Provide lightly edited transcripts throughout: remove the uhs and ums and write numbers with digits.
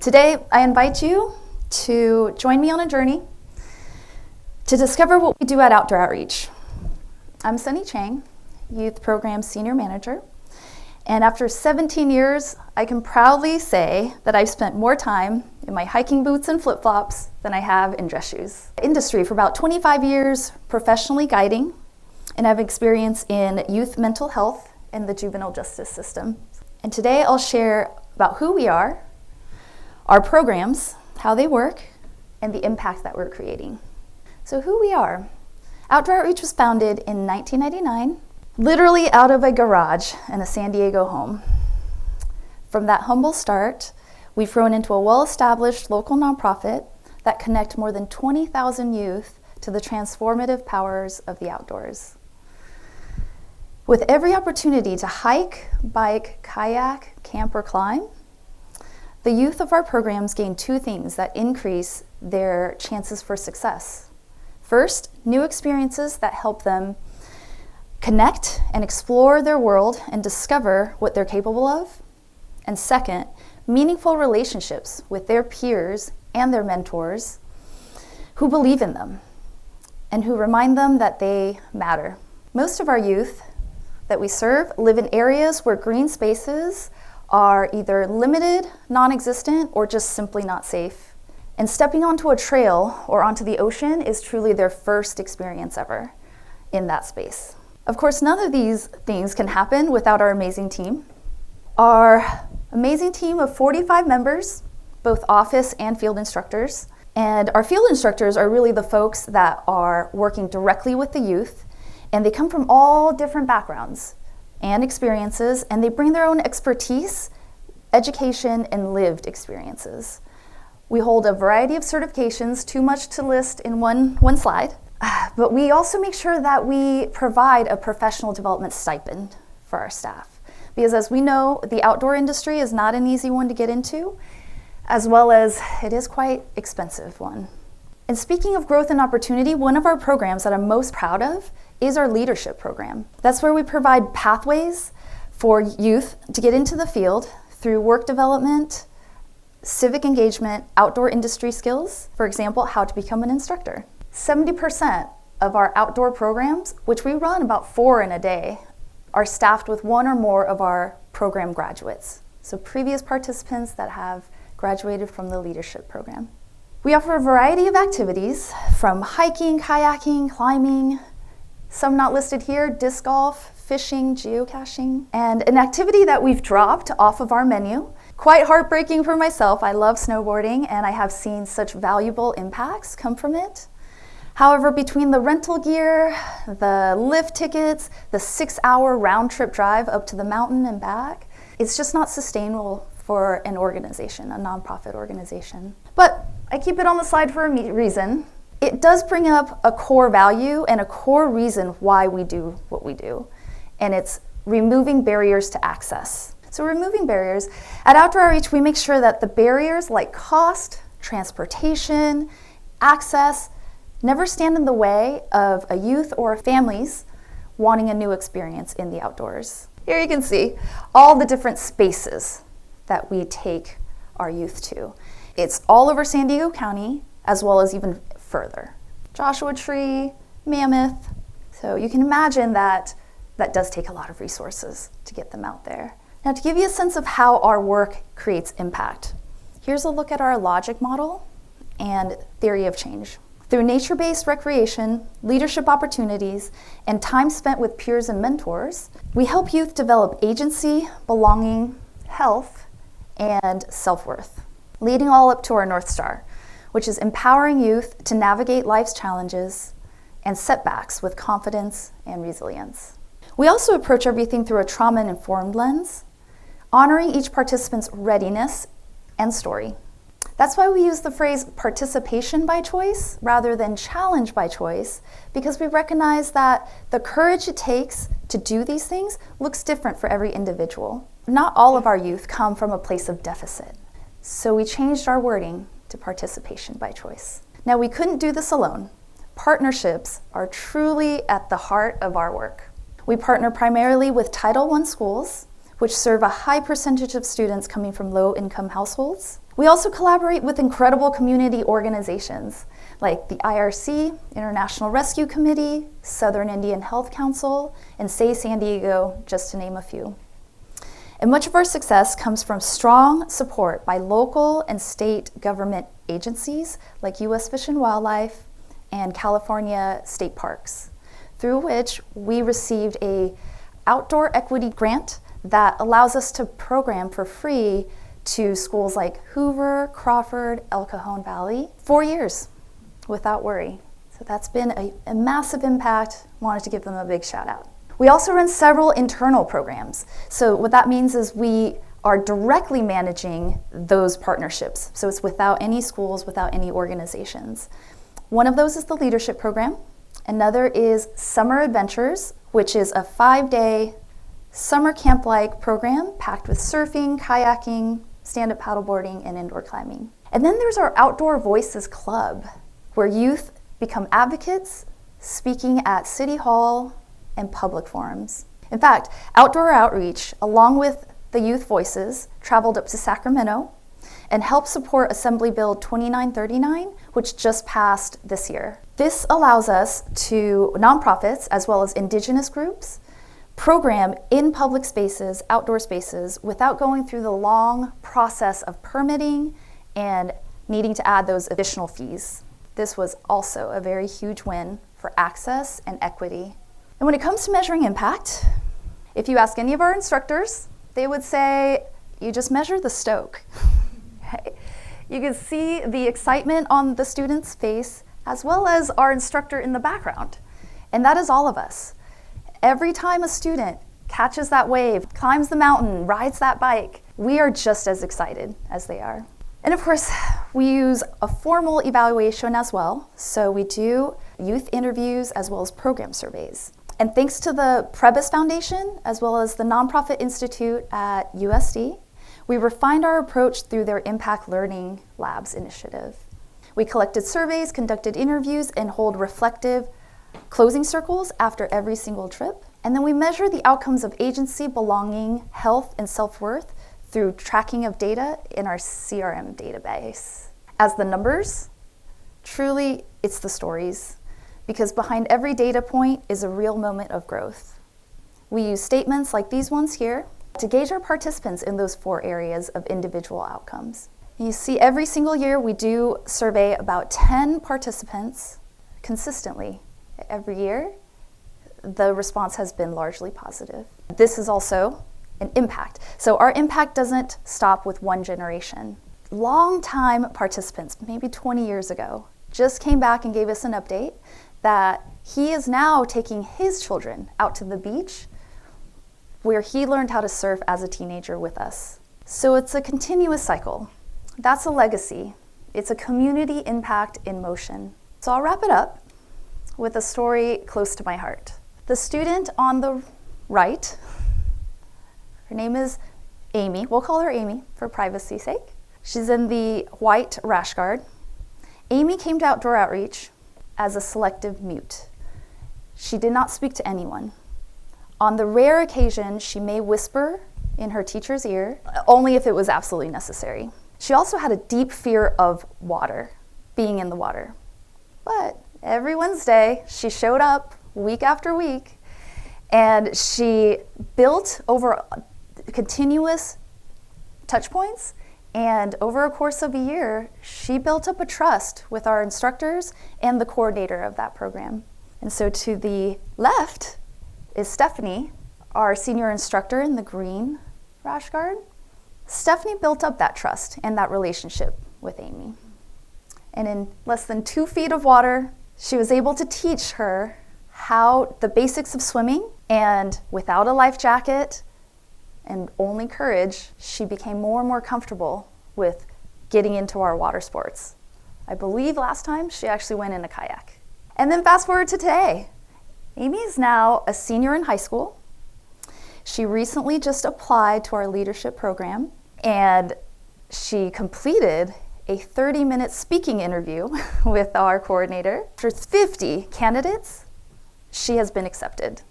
Today, I invite you to join me on a journey to discover what we do at Outdoor Outreach. I'm Chang, Youth Program Senior Manager, and after 17 years, I can proudly say that I've spent more time in my hiking boots and flip-flops than I have in dress shoes. Industry for about 25 years, professionally guiding, and I have experience in youth mental health and the juvenile justice system. And today I'll share about who we are, our programs, how they work, and the impact that we're creating. So who we are. Outdoor Outreach was founded in 1999, literally out of a garage in a San Diego home. From that humble start, we've grown into a well-established local nonprofit that connect more than 20,000 youth to the transformative powers of the outdoors. With every opportunity to hike, bike, kayak, camp, or climb, the youth of our programs gain two things that increase their chances for success. First, new experiences that help them connect and explore their world and discover what they're capable of. And second, meaningful relationships with their peers and their mentors who believe in them and who remind them that they matter. Most of our youth that we serve live in areas where green spaces are either limited, non-existent, or just simply not safe. And stepping onto a trail or onto the ocean is truly their first experience ever in that space. Of course, none of these things can happen without our amazing team. Our amazing team of 45 members, both office and field instructors. And our field instructors are really the folks that are working directly with the youth, and they come from all different backgrounds and experiences, and they bring their own expertise, education, and lived experiences. We hold a variety of certifications, too much to list in one slide, but we also make sure that we provide a professional development stipend for our staff. Because as we know, the outdoor industry is not an easy one to get into, as well as it is quite expensive one. And speaking of growth and opportunity, one of our programs that I'm most proud of is our leadership program. That's where we provide pathways for youth to get into the field through work development, civic engagement, outdoor industry skills, for example, how to become an instructor. 70% of our outdoor programs, which we run about 4 in a day, are staffed with one or more of our program graduates. So previous participants that have graduated from the leadership program. We offer a variety of activities from hiking, kayaking, climbing, some not listed here, disc golf, fishing, geocaching, and an activity that we've dropped off of our menu. Quite heartbreaking for myself. I love snowboarding and I have seen such valuable impacts come from it. However, between the rental gear, the lift tickets, the 6-hour round trip drive up to the mountain and back, it's just not sustainable for an organization, a nonprofit organization. But I keep it on the slide for a reason. It does bring up a core value and a core reason why we do what we do, and it's removing barriers to access. So removing barriers, at Outdoor Outreach we make sure that the barriers like cost, transportation, access, never stand in the way of a youth or families wanting a new experience in the outdoors. Here you can see all the different spaces that we take our youth to. It's all over San Diego County, as well as even further. Joshua Tree, Mammoth. So you can imagine that that does take a lot of resources to get them out there. Now, to give you a sense of how our work creates impact, here's a look at our logic model and theory of change. Through nature-based recreation, leadership opportunities, and time spent with peers and mentors, we help youth develop agency, belonging, health, and self-worth, leading all up to our North Star, which is empowering youth to navigate life's challenges and setbacks with confidence and resilience. We also approach everything through a trauma-informed lens, honoring each participant's readiness and story. That's why we use the phrase participation by choice rather than challenge by choice, because we recognize that the courage it takes to do these things looks different for every individual. Not all of our youth come from a place of deficit, so we changed our wording to participation by choice. Now, we couldn't do this alone. Partnerships are truly at the heart of our work. We partner primarily with Title I schools, which serve a high percentage of students coming from low-income households. We also collaborate with incredible community organizations like the IRC, International Rescue Committee, Southern Indian Health Council, and Say San Diego, just to name a few. And much of our success comes from strong support by local and state government agencies like U.S. Fish and Wildlife and California State Parks, through which we received a outdoor equity grant that allows us to program for free to schools like Hoover, Crawford, El Cajon Valley, 4 years without worry. So that's been a massive impact. Wanted to give them a big shout out. We also run several internal programs. So what that means is we are directly managing those partnerships. So it's without any schools, without any organizations. One of those is the leadership program. Another is Summer Adventures, which is a 5-day summer camp-like program packed with surfing, kayaking, stand-up paddleboarding, and indoor climbing. And then there's our Outdoor Voices Club, where youth become advocates, speaking at City Hall and public forums. In fact, Outdoor Outreach, along with the Youth Voices, traveled up to Sacramento and helped support Assembly Bill 2939, which just passed this year. This allows us to nonprofits, as well as indigenous groups, program in public spaces, outdoor spaces, without going through the long process of permitting and needing to add those additional fees. This was also a very huge win for access and equity. And when it comes to measuring impact, if you ask any of our instructors, they would say, you just measure the stoke. You can see the excitement on the student's face, as well as our instructor in the background. And that is all of us. Every time a student catches that wave, climbs the mountain, rides that bike, we are just as excited as they are. And of course, we use a formal evaluation as well. So we do youth interviews as well as program surveys. And thanks to the Prebis Foundation, as well as the Nonprofit Institute at USD, we refined our approach through their Impact Learning Labs initiative. We collected surveys, conducted interviews, and hold reflective closing circles after every single trip. And then we measure the outcomes of agency, belonging, health, and self-worth through tracking of data in our CRM database. As the numbers, truly it's the stories, because behind every data point is a real moment of growth. We use statements like these ones here to gauge our participants in those 4 areas of individual outcomes. And you see every single year we do survey about 10 participants consistently. Every year, the response has been largely positive. This is also an impact. So our impact doesn't stop with one generation. Long-time participants, maybe 20 years ago, just came back and gave us an update that he is now taking his children out to the beach where he learned how to surf as a teenager with us. So it's a continuous cycle. That's a legacy. It's a community impact in motion. So I'll wrap it up with a story close to my heart. The student on the right, her name is Amy. We'll call her Amy for privacy's sake. She's in the white rash guard. Amy came to Outdoor Outreach as a selective mute. She did not speak to anyone. On the rare occasion, she may whisper in her teacher's ear, only if it was absolutely necessary. She also had a deep fear of water, being in the water. But every Wednesday, she showed up week after week, and she built over continuous touch points, and over a course of a year, she built up a trust with our instructors and the coordinator of that program. And so to the left is Stephanie, our senior instructor in the green rash guard. Stephanie built up that trust and that relationship with Amy. And in less than 2 feet of water, she was able to teach her how the basics of swimming, and without a life jacket and only courage, she became more and more comfortable with getting into our water sports. I believe last time she actually went in a kayak. And then fast forward to today. Amy is now a senior in high school. She recently just applied to our leadership program, and she completed a 30-minute speaking interview with our coordinator. After 50 candidates, she has been accepted.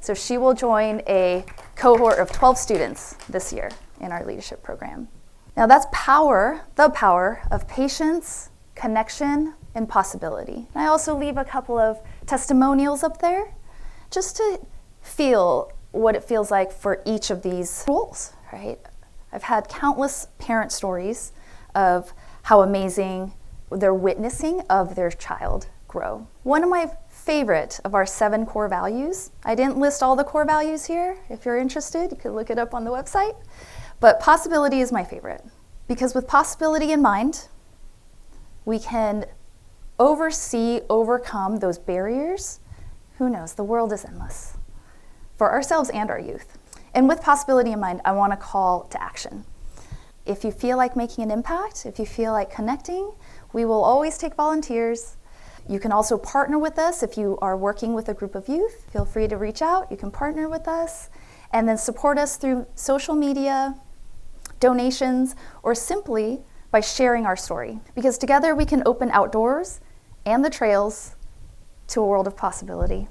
So she will join a cohort of 12 students this year in our leadership program. Now that's the power of patience, connection, and possibility. And I also leave a couple of testimonials up there just to feel what it feels like for each of these roles, right? I've had countless parent stories of how amazing their witnessing of their child grow. One of my favorite of our 7 core values, I didn't list all the core values here. If you're interested, you can look it up on the website. But possibility is my favorite, because with possibility in mind, we can overcome those barriers. Who knows, the world is endless for ourselves and our youth. And with possibility in mind, I want to call to action. If you feel like making an impact, if you feel like connecting, we will always take volunteers. You can also partner with us if you are working with a group of youth. Feel free to reach out. You can partner with us and then support us through social media, donations, or simply by sharing our story. Because together we can open outdoors and the trails to a world of possibility.